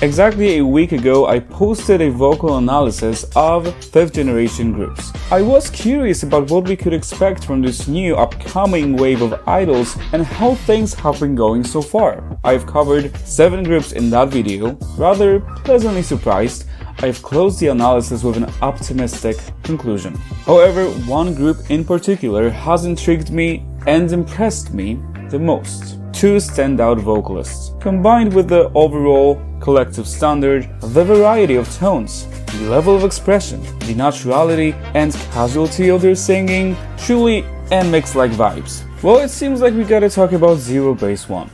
Exactly a week ago, I posted a vocal analysis of 5th generation groups. I was curious about what we could expect from this new upcoming wave of idols and how things have been going so far. I've covered 7 groups in that video. Rather pleasantly surprised, I've closed the analysis with an optimistic conclusion. However, one group in particular has intrigued me and impressed me the most. 2 standout vocalists. Combined with the overall collective standard, the variety of tones, the level of expression, the naturality and casualty of their singing, truly NMIXX-like vibes. Well, it seems like we gotta talk about ZEROBASEONE.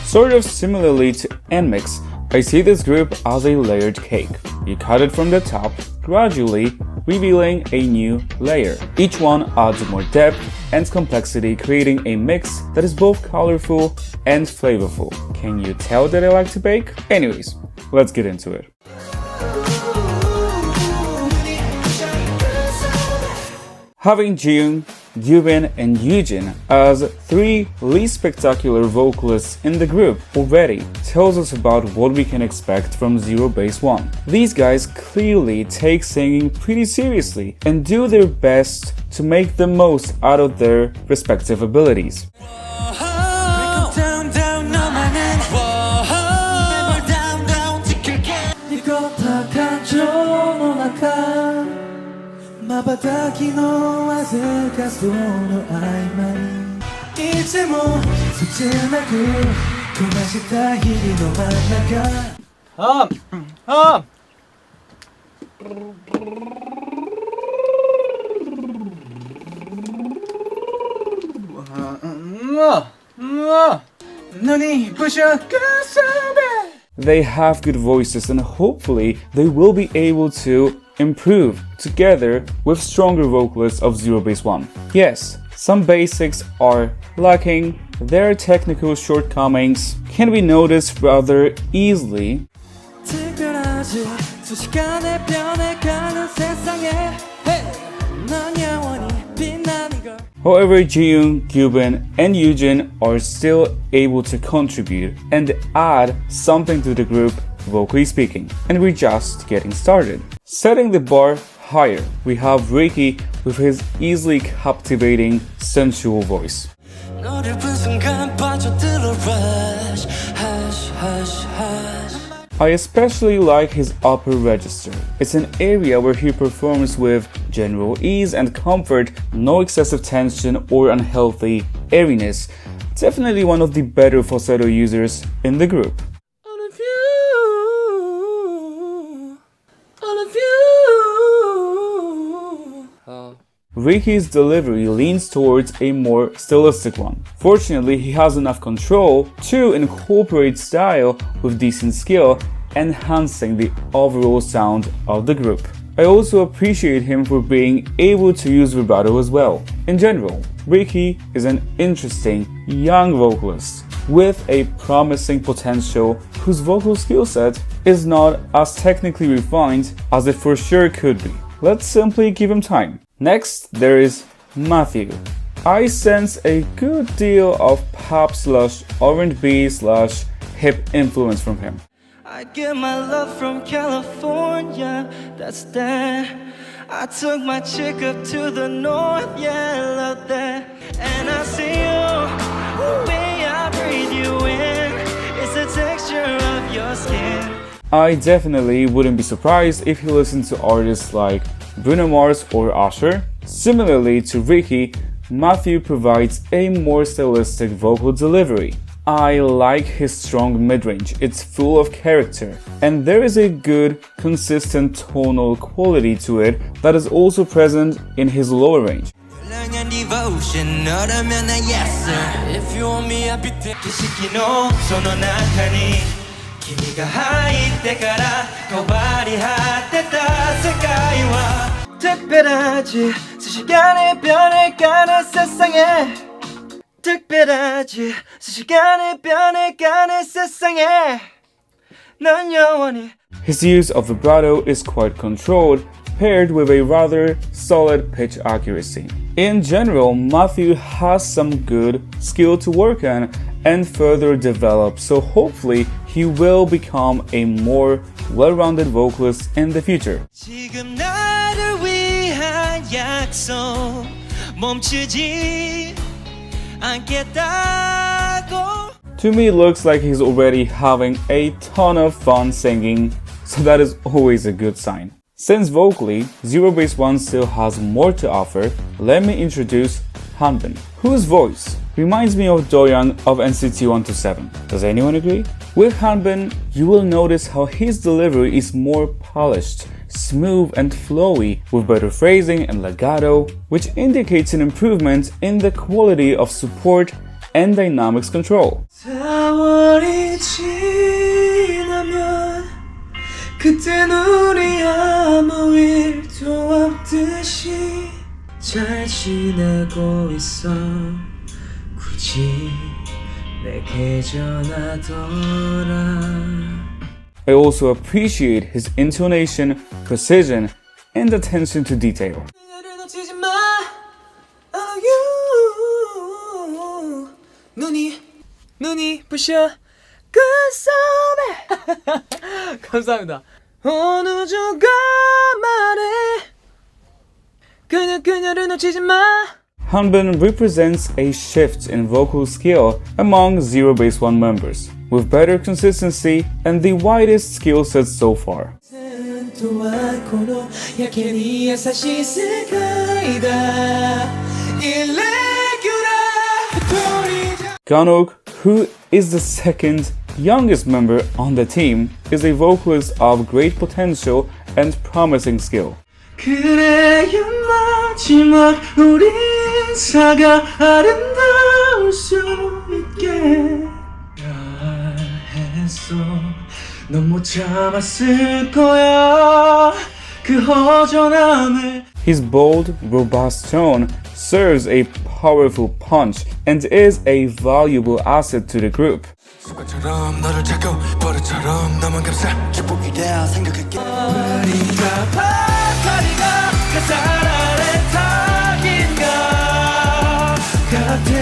Sort of similarly to NMIXX, I see this group as a layered cake. You cut it from the top, gradually revealing a new layer. Each one adds more depth and complexity, creating a mix that is both colorful and flavorful. Can you tell that I like to bake? Anyways, let's get into it. Having Jiwoong, Gyuvin and Yujin as 3 least spectacular vocalists in the group already tells us about what we can expect from ZEROBASEONE. These guys clearly take singing pretty seriously and do their best to make the most out of their respective abilities. They have good voices and hopefully they will be able to improve together with stronger vocalists of ZEROBASEONE. Yes, some basics are lacking, their technical shortcomings can be noticed rather easily. However, Jiwoong, Gyuvin and Yujin are still able to contribute and add something to the group, vocally speaking. And we're just getting started. Setting the bar higher, we have Riize with his easily captivating, sensual voice. I especially like his upper register. It's an area where he performs with general ease and comfort, no excessive tension or unhealthy airiness. Definitely one of the better falsetto users in the group. Riize's delivery leans towards a more stylistic one. Fortunately, he has enough control to incorporate style with decent skill, enhancing the overall sound of the group. I also appreciate him for being able to use vibrato as well. In general, Riize is an interesting young vocalist with a promising potential whose vocal skill set is not as technically refined as it for sure could be. Let's simply give him time. Next, there is Matthew. I sense a good deal of pop / R&B / hip influence from him. I get my love from California, that's that. I took my chick up to the north, yeah, I love that. And I see you, the way I breathe you in, it's the texture of your skin. I definitely wouldn't be surprised if you listen to artists like Bruno Mars or Usher. Similarly to Riize, Matthew provides a more stylistic vocal delivery. I like his strong mid-range, it's full of character, and there is a good, consistent tonal quality to it that is also present in his lower range. His use of vibrato is quite controlled, paired with a rather solid pitch accuracy. In general, Matthew has some good skill to work on and further develop, so hopefully he will become a more well-rounded vocalist in the future. 지금 나를 위한 약속 멈추지 않겠다고. To me, it looks like he's already having a ton of fun singing, so that is always a good sign. Since vocally, ZEROBASEONE still has more to offer, let me introduce Hanbin, whose voice reminds me of Doyoung of NCT 127. Does anyone agree? With Hanbin, you will notice how his delivery is more polished, smooth and flowy, with better phrasing and legato, which indicates an improvement in the quality of support and dynamics control. 4월이 지나면 그땐 우리 아무 일도 없듯이 잘 지내고 있어 굳이 내게 전하더라. I also appreciate his intonation, precision, and attention to detail. 눈이 부셔 그 섬에 감사합니다. 어느 누가 말해 그녀를 놓치지 마. Hanbin represents a shift in vocal skill among ZEROBASEONE members, with better consistency and the widest skill set so far. Gunwook, who is the second youngest member on the team, is a vocalist of great potential and promising skill. 그래야 마지막 우리 인사가 아름다울 수 있게 했어 넌 못 참았을 거야 그 허전함을. His bold, robust tone serves a powerful punch and is a valuable asset to the group. 습관처럼 너를 찾고 버릇처럼 너만 감싸 축복이라 생각할게. 우리가 파파리가 햇살 아래 타긴가 같은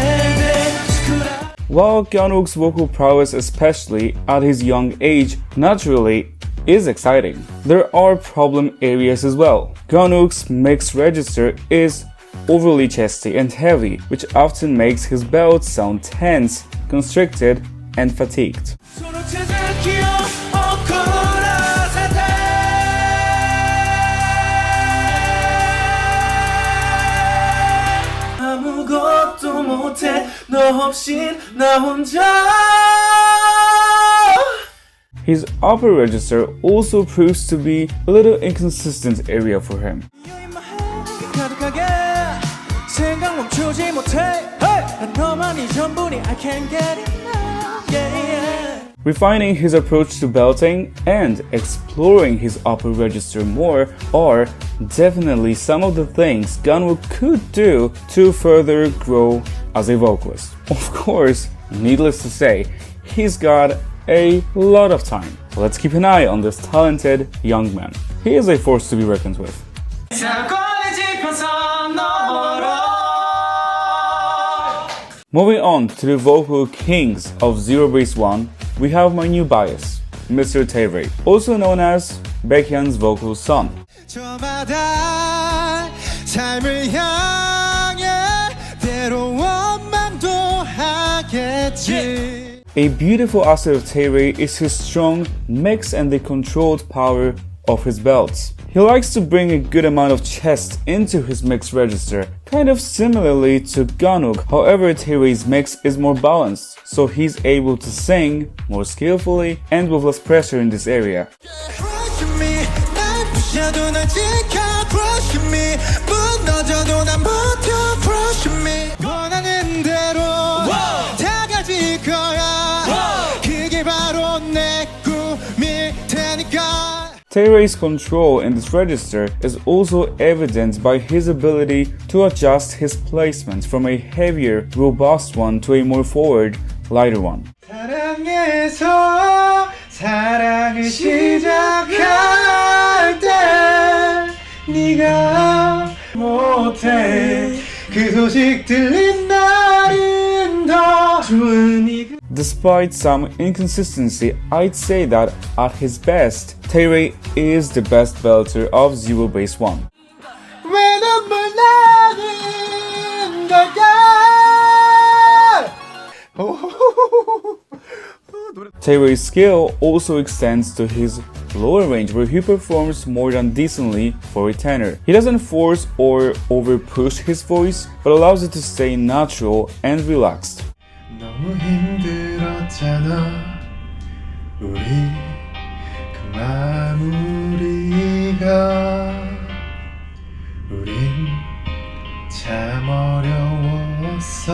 스쿠라. While Gunwook's vocal prowess, especially at his young age, naturally is exciting, there are problem areas as well. Gunwook's mix register is overly chesty and heavy, which often makes his belts sound tense, constricted, and fatigued. 아무것도 못해 너 없인 나 혼자. His upper register also proves to be a little inconsistent area for him. 생각 멈추지 못해 난 너만이 전부니 I can't get enough. Yeah. Refining his approach to belting and exploring his upper register more are definitely some of the things Gunwook could do to further grow as a vocalist. Of course, needless to say, he's got a lot of time. Let's keep an eye on this talented young man. He is a force to be reckoned with. Moving on to the vocal kings of ZEROBASEONE, we have my new bias, Mr. Tae Rae, also known as Baekhyun's vocal son. A beautiful asset of Tae Rae is his strong mix and the controlled power of his belts. He likes to bring a good amount of chest into his mix register, kind of similarly to Gunwook. However, Tae Rae's mix is more balanced, so he's able to sing more skillfully and with less pressure in this area. Tae Rae's control in this register is also evident by his ability to adjust his placement from a heavier, robust one to a more forward, lighter one. 사랑해서 사랑을 시작할 때 네가 못해 그 소식 들린 날은 더 좋은 이 Despite some inconsistency, I'd say that at his best, Tae Rae is the best belter of ZEROBASEONE. 왜 눈물 나는 걸까? Tae Rae's skill also extends to his lower range, where he performs more than decently for a tenor. He doesn't force or over-push his voice, but allows it to stay natural and relaxed. 너무 힘들었잖아 우리 그 마무리가 우린 참 어려웠어.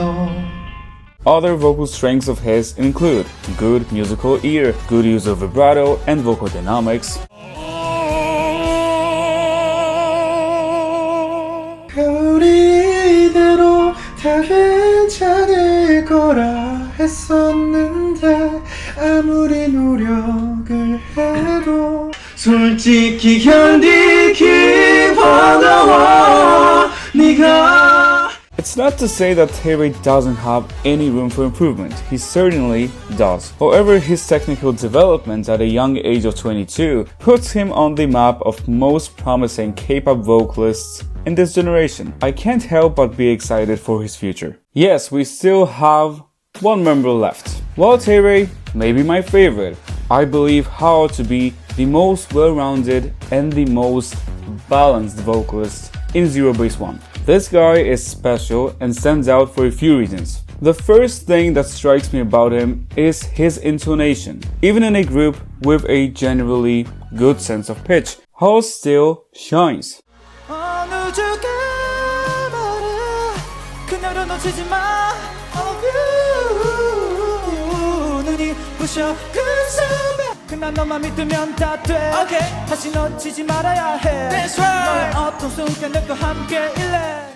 Other vocal strengths of his include good musical ear, good use of vibrato and vocal dynamics, 우리 이대로 다 괜찮을 거라 했었는데 아무리 노력을 해도 솔직히 견디기 버거워 네가. It's not to say that Tae Rae doesn't have any room for improvement. He certainly does. However, his technical development at a young age of 22 puts him on the map of most promising K-pop vocalists in this generation. I can't help but be excited for his future. Yes, we still have one member left. While Tae Rae may be my favorite, I believe Hao to be the most well-rounded and the most balanced vocalist in ZEROBASEONE. This guy is special and stands out for a few reasons. The first thing that strikes me about him is his intonation. Even in a group with a generally good sense of pitch, Hao still shines.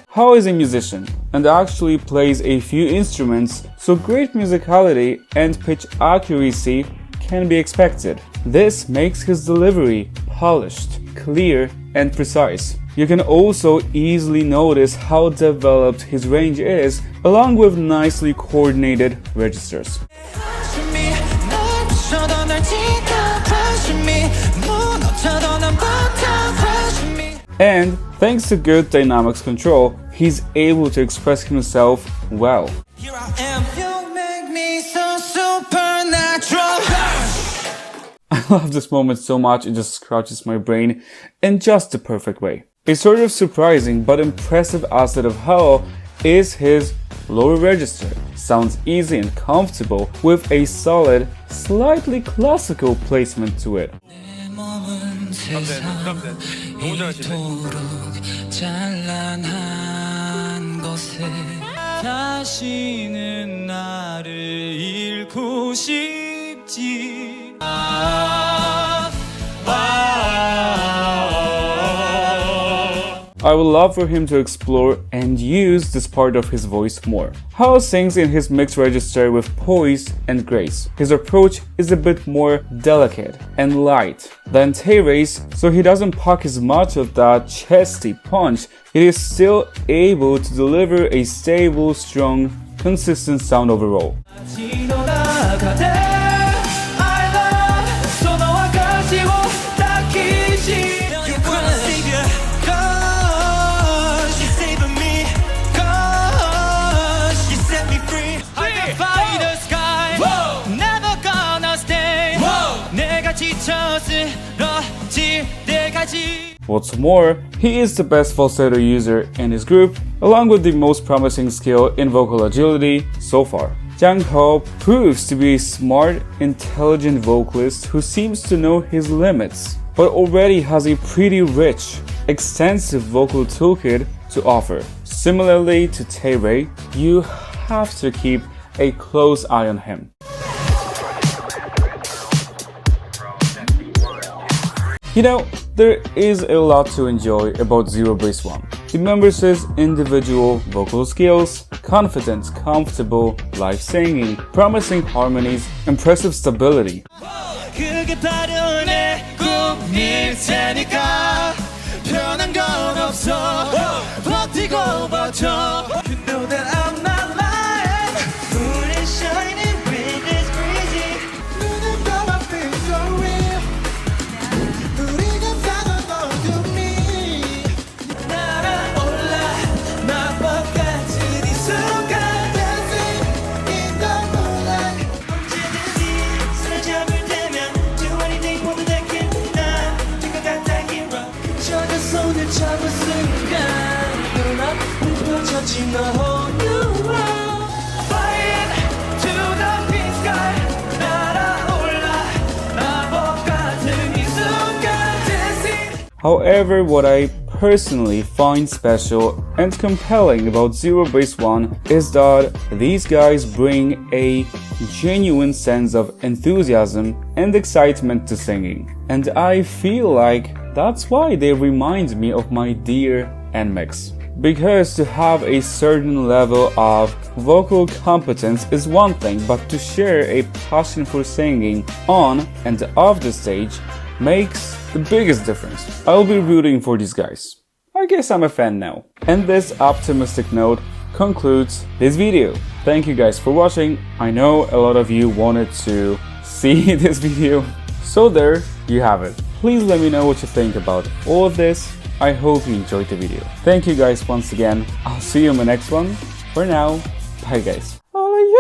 Hao is a musician and actually plays a few instruments, so great musicality and pitch accuracy can be expected. This makes his delivery polished, clear, and precise. You can also easily notice how developed his range is, along with nicely coordinated registers. And thanks to good dynamics control, he's able to express himself well. Here I am. You make me so supernatural. I love this moment so much, it just scratches my brain in just the perfect way. A sort of surprising but impressive asset of Hao is his lower register. Sounds easy and comfortable with a solid, slightly classical placement to it. I would love for him to explore and use this part of his voice more. Hao sings in his mixed register with poise and grace. His approach is a bit more delicate and light than Tae Rae's, so he doesn't pack as much of that chesty punch. He is still able to deliver a stable, strong, consistent sound overall. What's more, he is the best falsetto user in his group, along with the most promising skill in vocal agility so far. Zhang Hao proves to be a smart, intelligent vocalist who seems to know his limits, but already has a pretty rich, extensive vocal toolkit to offer. Similarly to Tae Rae, you have to keep a close eye on him. You know, there is a lot to enjoy about ZEROBASEONE. The members' individual vocal skills, confident, comfortable live singing, promising harmonies, impressive stability. 버티고 버텨. You know that I'm not lying. Moon is shining, wind is breezy. 눈을 감아 feel so real. 우리가 사는 to me. 날아올라 마법 같은 이 순간 dancing in the moonlight. 언제든지 손을 잡을 때면 do anything 모두 다 기쁘다. 네가 같아 hero. 그저 손을 잡은 순간 눈 앞에 펼쳐진 a whole new world. Flying to the pink sky. 날아올라 마법 같은 이 순간 dancing. However, what I personally find special and compelling about ZEROBASEONE is that these guys bring a genuine sense of enthusiasm and excitement to singing. And I feel like that's why they remind me of my dear NMIXX. Because to have a certain level of vocal competence is one thing, but to share a passion for singing on and off the stage makes the biggest difference. I'll be rooting for these guys. I guess I'm a fan now. And this optimistic note concludes this video. Thank you guys for watching. I know a lot of you wanted to see this video, so there you have it. Please let me know what you think about all of this. I hope you enjoyed the video. Thank you guys once again. I'll see you in the next one. For now, bye guys. All of you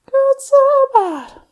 got so bad.